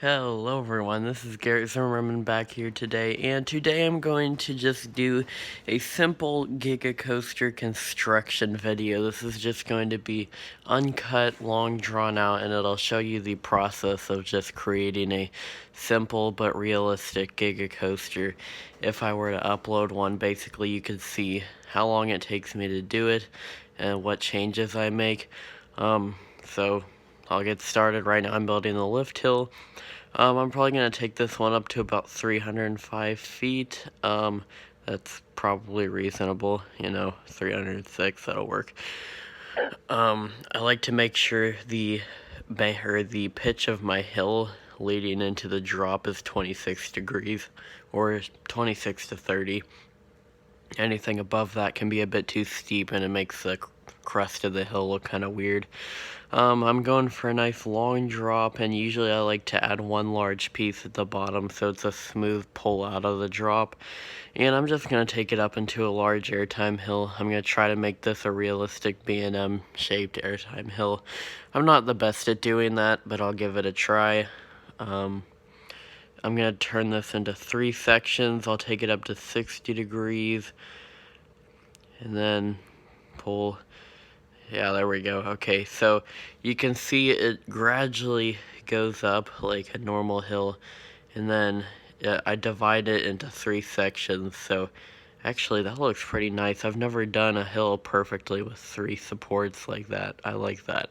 Hello everyone, this is Garrett Zimmerman back here today, and today I'm going to just do a simple Giga Coaster construction video. This is just going to be uncut, long drawn out, and it'll show you the process of just creating a simple but realistic Giga Coaster. If I were to upload one, basically you could see how long it takes me to do it and what changes I make. So I'll get started. Right now I'm building the lift hill. I'm probably going to take this one up to about 305 feet. That's probably reasonable, 306, that'll work. I like to make sure the pitch of my hill leading into the drop is 26 degrees, or 26 to 30. Anything above that can be a bit too steep and it makes the crest of the hill look kind of weird. I'm going for a nice long drop, and usually I like to add one large piece at the bottom so it's a smooth pull out of the drop. And I'm just going to take it up into a large airtime hill. I'm going to try to make this a realistic B&M shaped airtime hill. I'm not the best at doing that, but I'll give it a try. I'm going to turn this into 3 sections. I'll take it up to 60 degrees and then pull. Yeah, there we go. Okay, so you can see it gradually goes up like a normal hill, and then I divide it into 3 sections. So actually that looks pretty nice. I've never done a hill perfectly with 3 supports like that. I like that.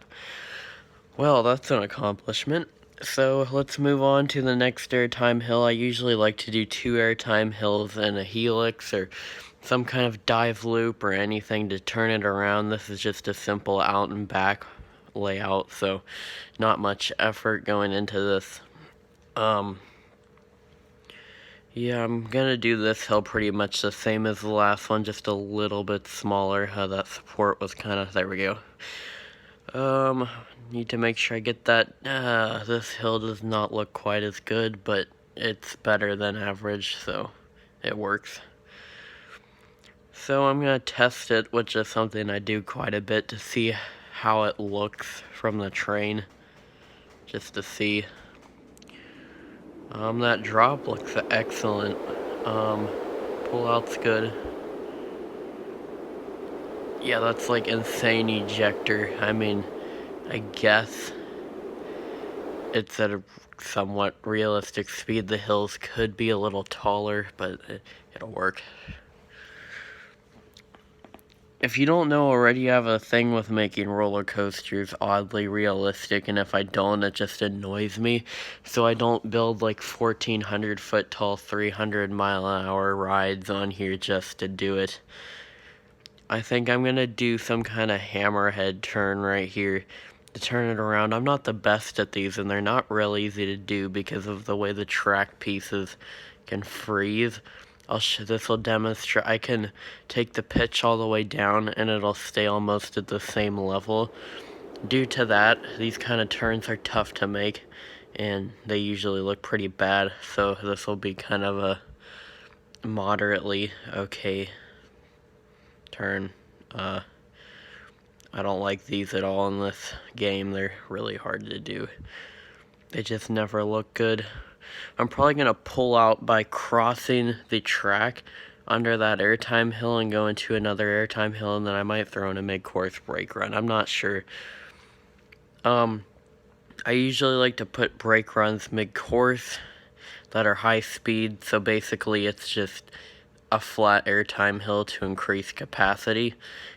Well, that's an accomplishment. So let's move on to the next airtime hill. I usually like to do 2 airtime hills and a helix or some kind of dive loop or anything to turn it around. This is just a simple out and back layout, so not much effort going into this. Yeah, I'm gonna do this hill pretty much the same as the last one, just a little bit smaller. That support was kind of, there we go. Need to make sure I get that. This hill does not look quite as good, but it's better than average, so it works. So I'm going to test it, which is something I do quite a bit, to see how it looks from the train, just to see. That drop looks excellent. Pull-out's good. Yeah, that's like insane ejector. I mean, I guess it's at a somewhat realistic speed. The hills could be a little taller, but it'll work. If you don't know already, I have a thing with making roller coasters oddly realistic, and if I don't, it just annoys me. So I don't build like 1,400 foot tall, 300 mile an hour rides on here just to do it. I think I'm gonna do some kind of hammerhead turn right here to turn it around. I'm not the best at these, and they're not real easy to do because of the way the track pieces can freeze. This will demonstrate. I can take the pitch all the way down and it'll stay almost at the same level. Due to that, these kind of turns are tough to make, and they usually look pretty bad. So this will be kind of a moderately okay turn. I don't like these at all in this game. They're really hard to do. They just never look good. I'm probably going to pull out by crossing the track under that airtime hill and go into another airtime hill, and then I might throw in a mid-course brake run. I'm not sure. I usually like to put brake runs mid-course that are high speed, so basically it's just a flat airtime hill to increase capacity.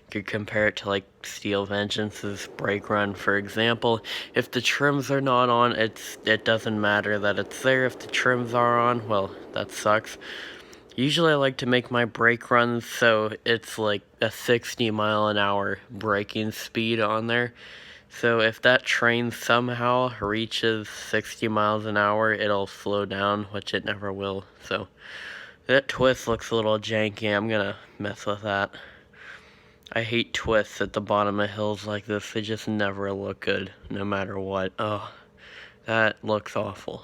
You could compare it to like Steel Vengeance's brake run, for example. If the trims are not on, it doesn't matter that it's there. If the trims are on, well, that sucks. Usually I like to make my brake runs so it's like a 60 mile an hour braking speed on there. So if that train somehow reaches 60 miles an hour, it'll slow down, which it never will. So that twist looks a little janky. I'm gonna mess with that. I hate twists at the bottom of hills like this. They just never look good, no matter what. Oh, that looks awful.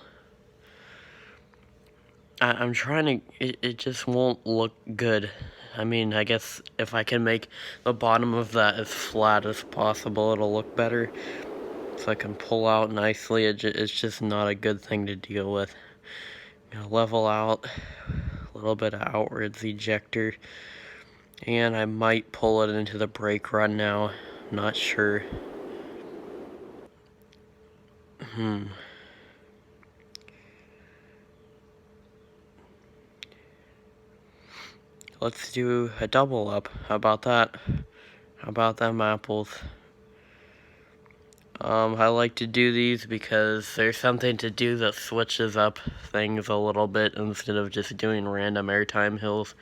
I'm trying to, it just won't look good. I mean, I guess if I can make the bottom of that as flat as possible, it'll look better. so I can pull out nicely. It's just not a good thing to deal with. I'm gonna level out a little bit of outwards ejector, and I might pull it into the brake run now. Not sure. Let's do a double up. How about that? How about them apples? I like to do these because there's something to do that switches up things a little bit instead of just doing random airtime hills.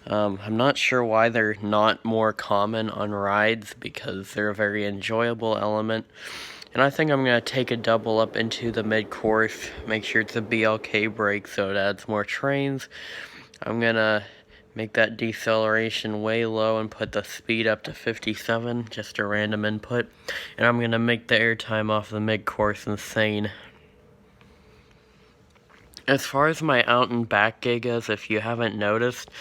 I'm not sure why they're not more common on rides, because they're a very enjoyable element. And I think I'm going to take a double up into the mid-course, make sure it's a BLK brake so it adds more trains. I'm going to make that deceleration way low and put the speed up to 57, just a random input. And I'm going to make the airtime off the mid-course insane. As far as my out and back gigas, if you haven't noticed,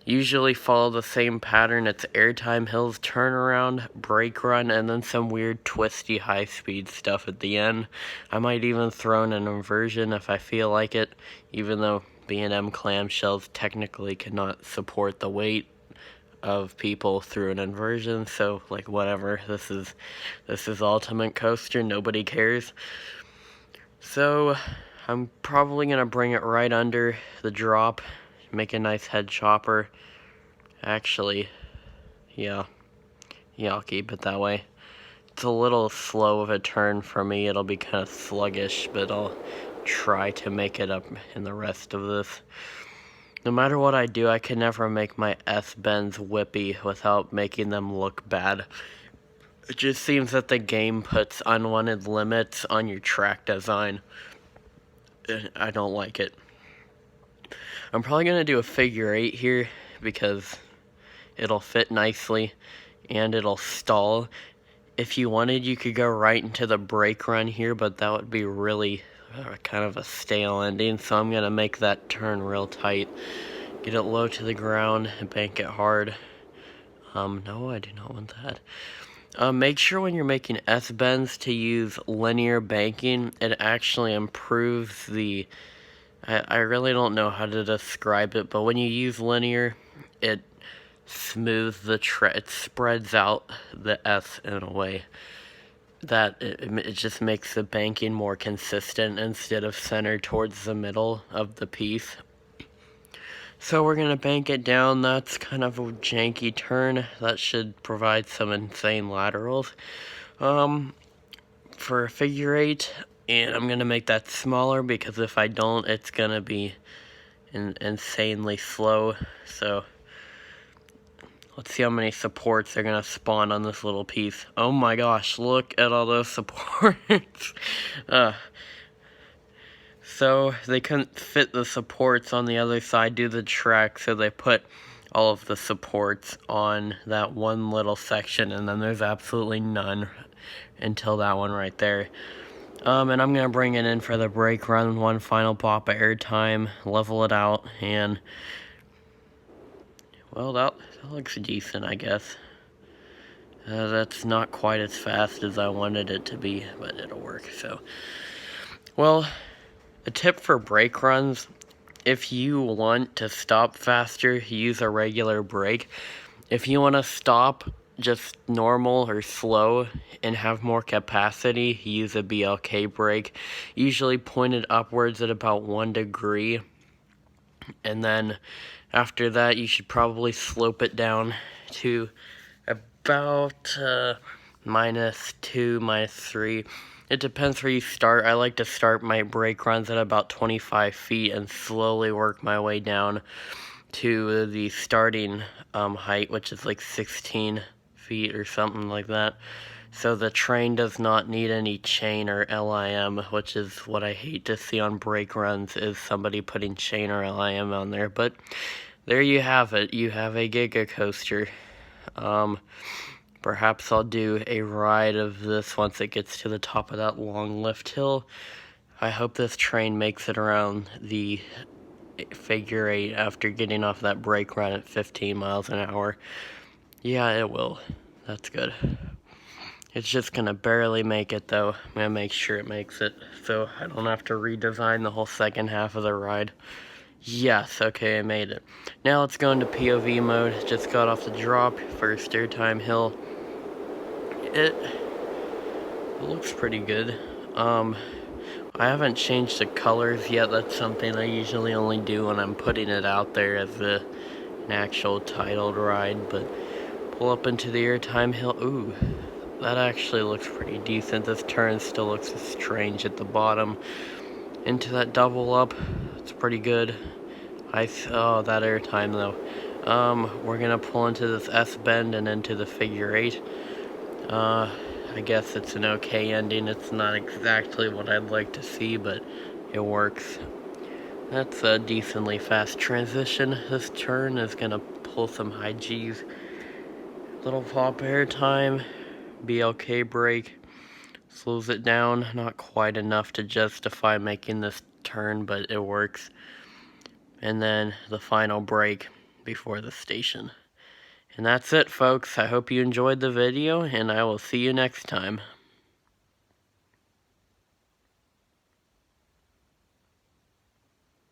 usually follow the same pattern. It's airtime hills, turnaround, brake run, and then some weird twisty high-speed stuff at the end. I might even throw in an inversion if I feel like it, even though B&M clamshells technically cannot support the weight of people through an inversion, so like whatever. This is Ultimate Coaster, nobody cares. So I'm probably gonna bring it right under the drop, make a nice head chopper. Actually, yeah, I'll keep it that way. It's a little slow of a turn for me. It'll be kind of sluggish, but I'll try to make it up in the rest of this. No matter what I do, I can never make my S-bends whippy without making them look bad. It just seems that the game puts unwanted limits on your track design. I don't like it. I'm probably going to do a figure 8 here because it'll fit nicely and it'll stall. If you wanted, you could go right into the brake run here, but that would be really kind of a stale ending, so I'm going to make that turn real tight. Get it low to the ground and bank it hard. No, I do not want that. Make sure when you're making S-bends to use linear banking. It actually improves the... I really don't know how to describe it, but when you use linear, it smooths the it spreads out the S in a way that it just makes the banking more consistent instead of centered towards the middle of the piece. So we're going to bank it down. That's kind of a janky turn. That should provide some insane laterals for a figure 8. And I'm going to make that smaller because if I don't, it's going to be insanely slow. So let's see how many supports are going to spawn on this little piece. Oh my gosh, look at all those supports. So they couldn't fit the supports on the other side due to the track, so they put all of the supports on that one little section, and then there's absolutely none until that one right there. And I'm going to bring it in for the brake run, one final pop of airtime, level it out, and well, that looks decent, I guess. That's not quite as fast as I wanted it to be, but it'll work, so. Well, a tip for brake runs, if you want to stop faster, use a regular brake. If you want to stop just normal or slow and have more capacity, use a BLK brake. Usually pointed upwards at about 1 degree. And then after that, you should probably slope it down to about -2, -3. It depends where you start. I like to start my brake runs at about 25 feet and slowly work my way down to the starting height, which is like 16 feet or something like that. So the train does not need any chain or LIM, which is what I hate to see on brake runs, is somebody putting chain or LIM on there. But there you have it. You have a Giga Coaster. Perhaps I'll do a ride of this once it gets to the top of that long lift hill. I hope this train makes it around the figure 8 after getting off that brake run at 15 miles an hour. Yeah, it will. That's good. It's just gonna barely make it though. I'm gonna make sure it makes it so I don't have to redesign the whole second half of the ride. Yes, okay, I made it. Now let's go into POV mode. Just got off the drop, first airtime hill. It looks pretty good. I haven't changed the colors yet. That's something I usually only do when I'm putting it out there as an actual titled ride. But pull up into the airtime hill. Ooh, that actually looks pretty decent. This turn still looks strange at the bottom. Into that double up, it's pretty good. Oh, that airtime though. We're gonna pull into this S bend and into the figure 8. I guess it's an okay ending. It's not exactly what I'd like to see, but it works. That's a decently fast transition. This turn is gonna pull some high G's. Little pop airtime, BLK brake. Slows it down, not quite enough to justify making this turn, but it works. And then the final brake before the station. And that's it, folks. I hope you enjoyed the video, and I will see you next time.